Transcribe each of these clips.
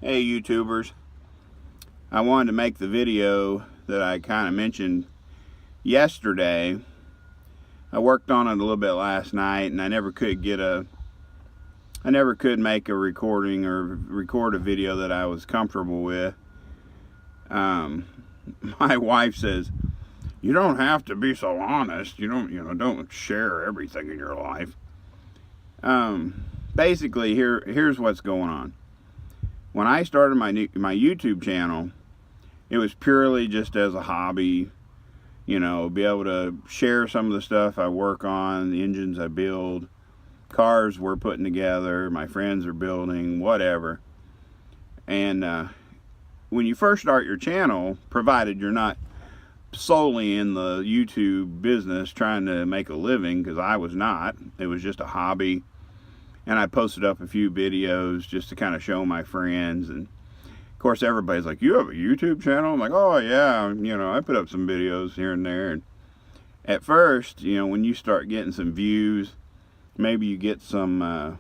Hey YouTubers, I wanted to make the video that I kind of mentioned yesterday. I worked on it a little bit last night and I never could make a recording or record a video that I was comfortable with. My wife says, you don't have to be so honest. Don't share everything in your life. Basically, here's what's going on. When I started my YouTube channel, it was purely just as a hobby, be able to share some of the stuff I work on, the engines I build, cars we're putting together, my friends are building, whatever. And when you first start your channel, provided you're not solely in the YouTube business trying to make a living, because I was not, it was just a hobby. And I posted up a few videos just to kind of show my friends. And of course, everybody's like, you have a YouTube channel? I'm like, oh yeah, I put up some videos here and there. And at first, when you start getting some views, maybe you get some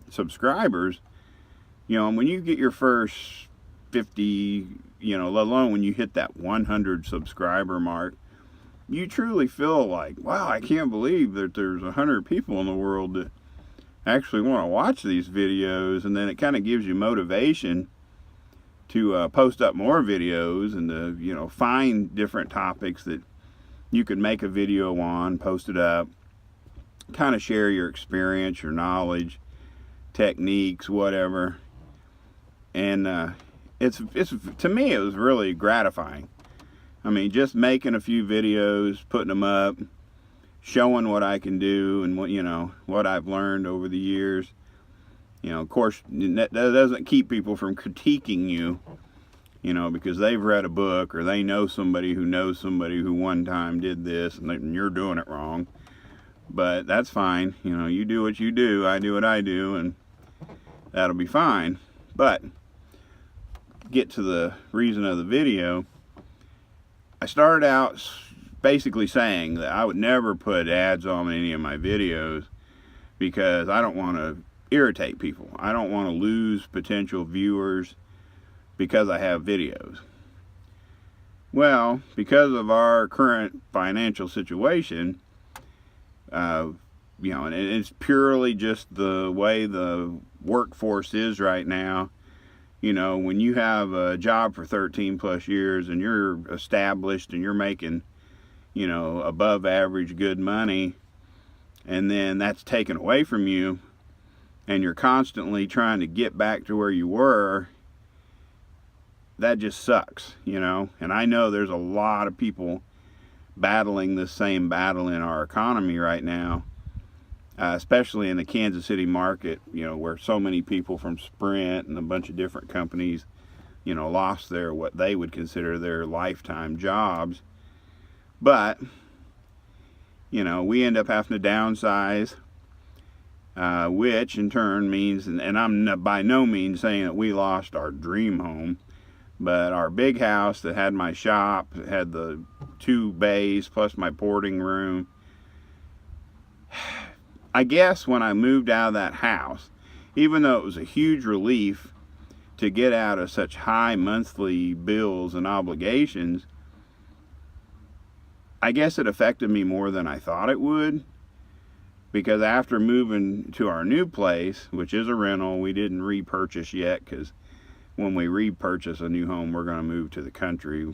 subscribers, and when you get your first 50, let alone when you hit that 100 subscriber mark, you truly feel like, wow, I can't believe that there's 100 people in the world that actually want to watch these videos. And then it kind of gives you motivation to post up more videos and to find different topics that you could make a video on, post it up, kind of share your experience, your knowledge, techniques, whatever. And it's to me, it was really gratifying. I mean, just making a few videos, putting them up, showing what I can do and what I've learned over the years. Of course, that doesn't keep people from critiquing you, because they've read a book or they know somebody who knows somebody who one time did this and you're doing it wrong. But that's fine. You do what you do, I do what I do, and that'll be fine. But get to the reason of the video. I started out basically saying that I would never put ads on any of my videos because I don't want to irritate people. I don't want to lose potential viewers because I have videos. Well, because of our current financial situation, and it's purely just the way the workforce is right now. When you have a job for 13 plus years and you're established and you're making above average good money, and then that's taken away from you and you're constantly trying to get back to where you were, that just sucks, and I know there's a lot of people battling this same battle in our economy right now, especially in the Kansas City market, where so many people from Sprint and a bunch of different companies, lost their, what they would consider their lifetime jobs. But, we end up having to downsize, which in turn means, and I'm by no means saying that we lost our dream home, but our big house that had my shop, had the 2 bays plus my porting room. I guess when I moved out of that house, even though it was a huge relief to get out of such high monthly bills and obligations, I guess it affected me more than I thought it would, because after moving to our new place, which is a rental, we didn't repurchase yet, because when we repurchase a new home, we're going to move to the country,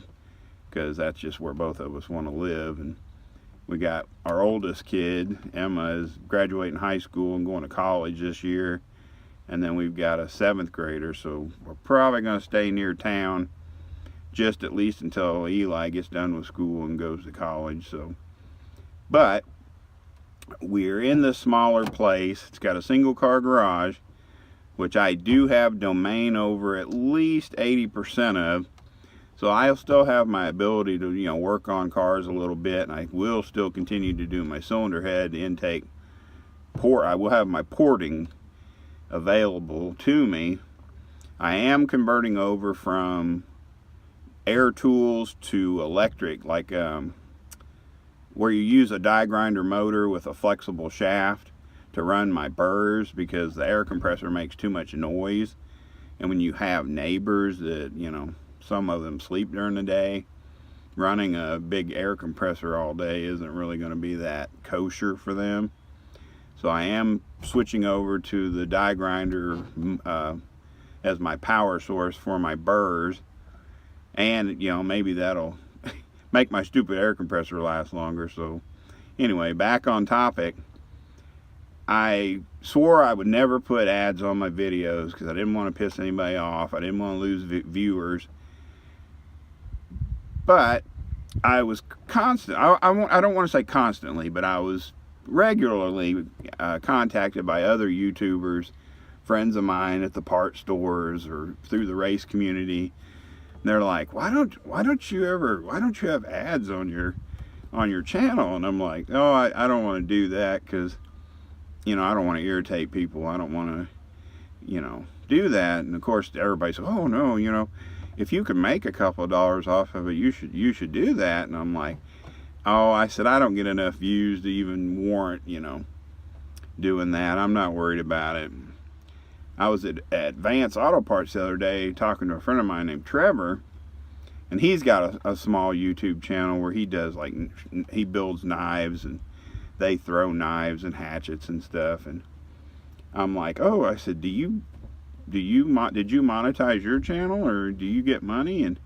because that's just where both of us want to live. And we got our oldest kid, Emma, is graduating high school and going to college this year, and then we've got a 7th grader, so we're probably going to stay near town just at least until Eli gets done with school and goes to college. So, but we're in this smaller place. It's got a single car garage, which I do have domain over at least 80% of. So I'll still have my ability to, work on cars a little bit, and I will still continue to do my cylinder head intake port. I will have my porting available to me. I am converting over from air tools to electric, like where you use a die grinder motor with a flexible shaft to run my burrs, because the air compressor makes too much noise And when you have neighbors that, you know, some of them sleep during the day, running a big air compressor all day isn't really going to be that kosher for them. So I am switching over to the die grinder as my power source for my burrs. And, you know, maybe that'll make my stupid air compressor last longer. So anyway, back on topic. I swore I would never put ads on my videos because I didn't want to piss anybody off. I didn't want to lose viewers. But I was constant. I don't want to say constantly, but I was regularly contacted by other YouTubers, friends of mine at the part stores or through the race community. And they're like, why don't you have ads on your channel? And I'm like, oh, I don't want to do that because, you know, I don't want to irritate people. I don't want to, you know, do that. And of course, everybody says, oh no, you know, if you can make a couple of dollars off of it, you should do that. And I'm like, oh, I said, I don't get enough views to even warrant, you know, doing that. I'm not worried about it. I was at Advance Auto Parts the other day talking to a friend of mine named Trevor, and he's got a small YouTube channel where he does, like, he builds knives and they throw knives and hatchets and stuff. And I'm like, oh, I said, did you monetize your channel, or do you get money? And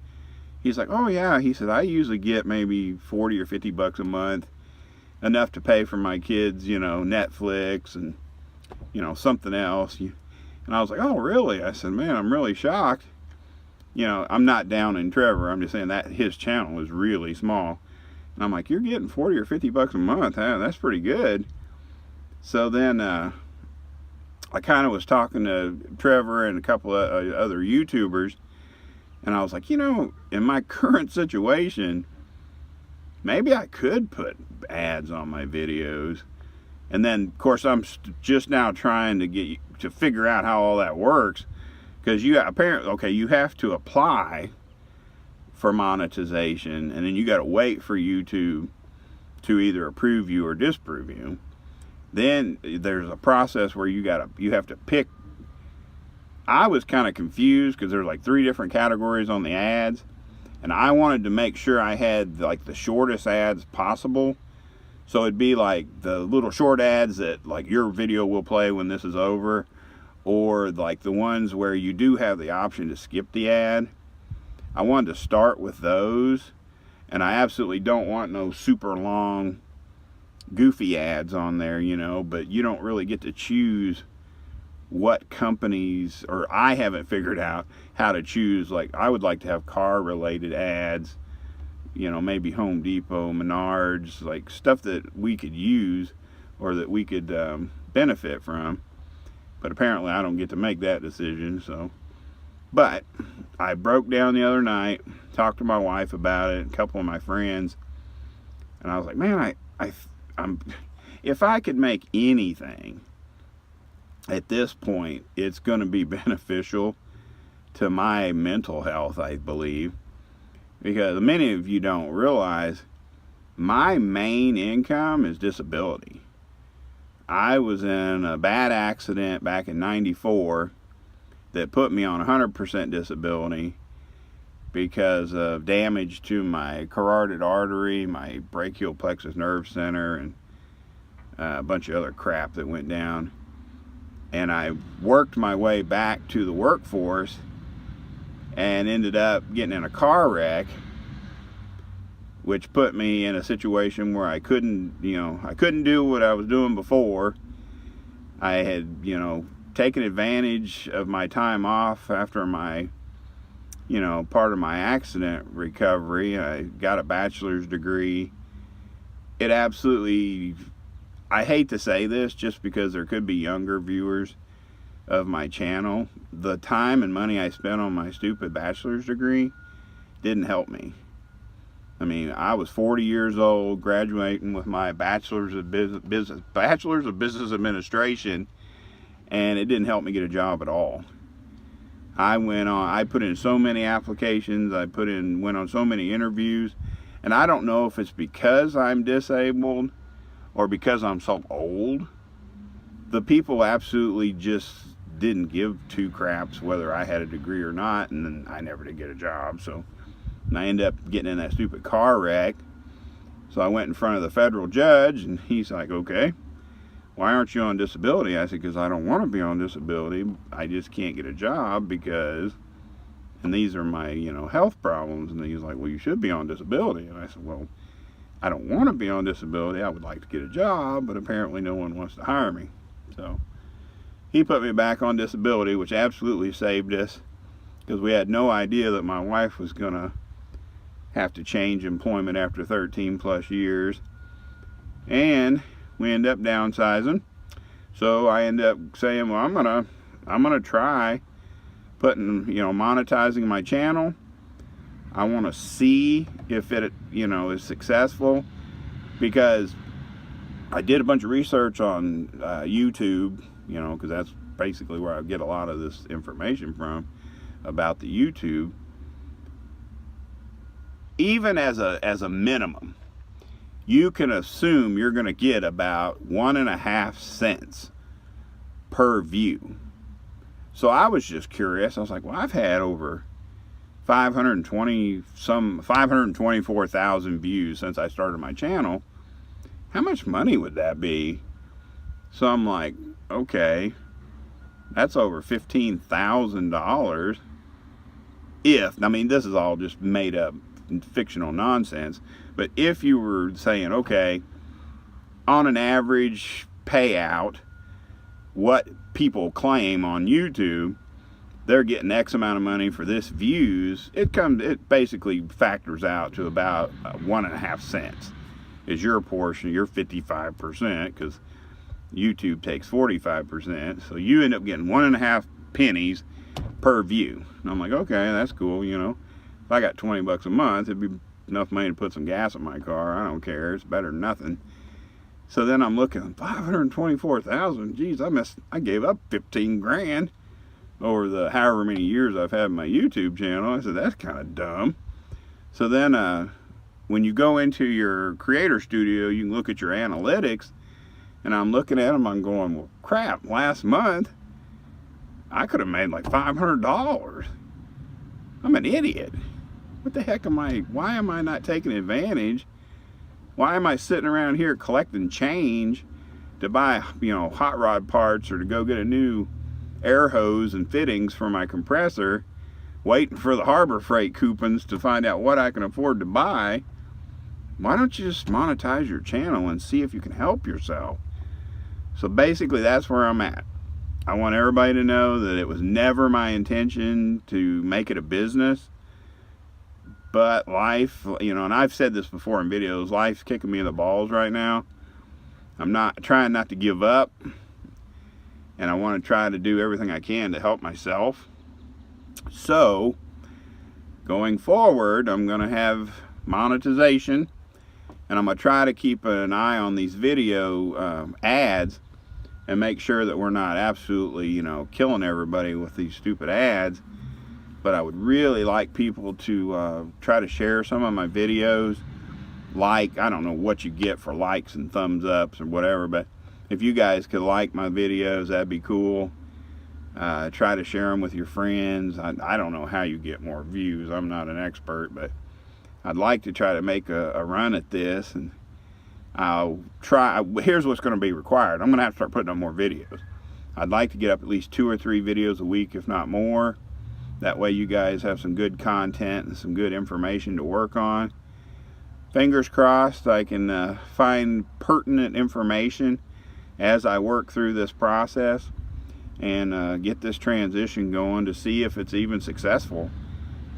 he's like, oh yeah. He said, I usually get maybe 40 or 50 bucks a month, enough to pay for my kids, you know, Netflix and, you know, something else. And I was like, oh really? I said, man, I'm really shocked. You know, I'm not down in Trevor. I'm just saying that his channel is really small. And I'm like, you're getting 40 or 50 bucks a month, huh? That's pretty good. So then I kind of was talking to Trevor and a couple of other YouTubers, and I was like, you know, in my current situation, maybe I could put ads on my videos. And then, of course, I'm just now trying to figure out how all that works, because you have to apply for monetization, and then you got to wait for YouTube to either approve you or disapprove you. Then there's a process where you have to pick. I was kind of confused because there's like 3 different categories on the ads, and I wanted to make sure I had like the shortest ads possible. So it'd be like the little short ads that like your video will play when this is over, or like the ones where you do have the option to skip the ad. I wanted to start with those, and I absolutely don't want no super long goofy ads on there, you know, but you don't really get to choose what companies, or I haven't figured out how to choose. Like, I would like to have car related ads, you know, maybe Home Depot, Menards, like stuff that we could use or that we could benefit from. But apparently I don't get to make that decision. So, but I broke down the other night, talked to my wife about it, a couple of my friends, and I was like, man, I'm if I could make anything at this point, it's going to be beneficial to my mental health, I believe, because many of you don't realize my main income is disability. I was in a bad accident back in '94 that put me on 100% disability because of damage to my carotid artery, my brachial plexus nerve center, and a bunch of other crap that went down. And I worked my way back to the workforce and ended up getting in a car wreck, which put me in a situation where I couldn't do what I was doing before. I had, you know, taken advantage of my time off after my, you know, part of my accident recovery. I got a bachelor's degree. It absolutely, I hate to say this just because there could be younger viewers of my channel. The time and money I spent on my stupid bachelor's degree didn't help me. I mean, I was 40 years old, graduating with my bachelor's of business administration, and it didn't help me get a job at all. I put in so many applications, went on so many interviews, and I don't know if it's because I'm disabled or because I'm so old. The people absolutely just didn't give two craps whether I had a degree or not, and then I never did get a job. So I ended up getting in that stupid car wreck. So I went in front of the federal judge, and he's like, okay, why aren't you on disability? I said, because I don't want to be on disability. I just can't get a job because, and these are my, health problems. And he's like, well, you should be on disability. And I said, well, I don't want to be on disability. I would like to get a job, but apparently no one wants to hire me. So he put me back on disability, which absolutely saved us, because we had no idea that my wife was going to have to change employment after 13 plus years. And we end up downsizing. So I end up saying, well, I'm gonna try putting, monetizing my channel. I want to see if it, is successful, because I did a bunch of research on YouTube, because that's basically where I get a lot of this information from about the YouTube. Even as a minimum, you can assume you're going to get about 1.5 cents per view. So I was just curious. I was like, well, I've had over 524,000 views since I started my channel. How much money would that be? So I'm like, okay, that's over $15,000. This is all just made up fictional nonsense, but if you were saying, okay, on an average payout, what people claim on YouTube, they're getting X amount of money for this views, it basically factors out to about 1.5 cents is your portion, your 55%, because YouTube takes 45%, so you end up getting 1.5 pennies per view. And I'm like, okay, that's cool. If I got $20 a month, it'd be enough money to put some gas in my car. I don't care. It's better than nothing. So then I'm looking, 524,000. Geez, I gave up 15 grand over the however many years I've had my YouTube channel. I said, that's kind of dumb. So then when you go into your creator studio, you can look at your analytics, and I'm looking at them, I'm going, well, crap, last month I could have made like $500. I'm an idiot. What the heck why am I not taking advantage? Why am I sitting around here collecting change to buy, hot rod parts, or to go get a new air hose and fittings for my compressor, waiting for the Harbor Freight coupons to find out what I can afford to buy? Why don't you just monetize your channel and see if you can help yourself? So basically that's where I'm at. I want everybody to know that it was never my intention to make it a business. But life, and I've said this before in videos, life's kicking me in the balls right now. I'm trying not to give up. And I want to try to do everything I can to help myself. So, going forward, I'm going to have monetization. And I'm going to try to keep an eye on these video ads, and make sure that we're not absolutely, killing everybody with these stupid ads. But I would really like people to try to share some of my videos. I don't know what you get for likes and thumbs ups or whatever, but if you guys could like my videos, that'd be cool. Try to share them with your friends. I don't know how you get more views. I'm not an expert, but I'd like to try to make a run at this, and I'll try. Here's what's going to be required. I'm going to have to start putting up more videos. I'd like to get up at least 2 or 3 videos a week, if not more. That way you guys have some good content and some good information to work on. Fingers crossed I can find pertinent information as I work through this process, and get this transition going to see if it's even successful.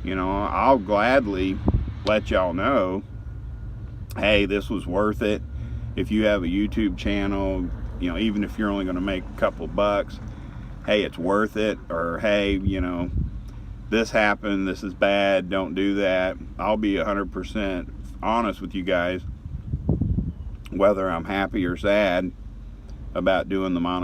I'll gladly let y'all know, hey, this was worth it. If you have a YouTube channel, even if you're only going to make a couple bucks, hey, it's worth it. Or hey, this happened, this is bad, don't do that. I'll be 100% honest with you guys, whether I'm happy or sad about doing the monetization.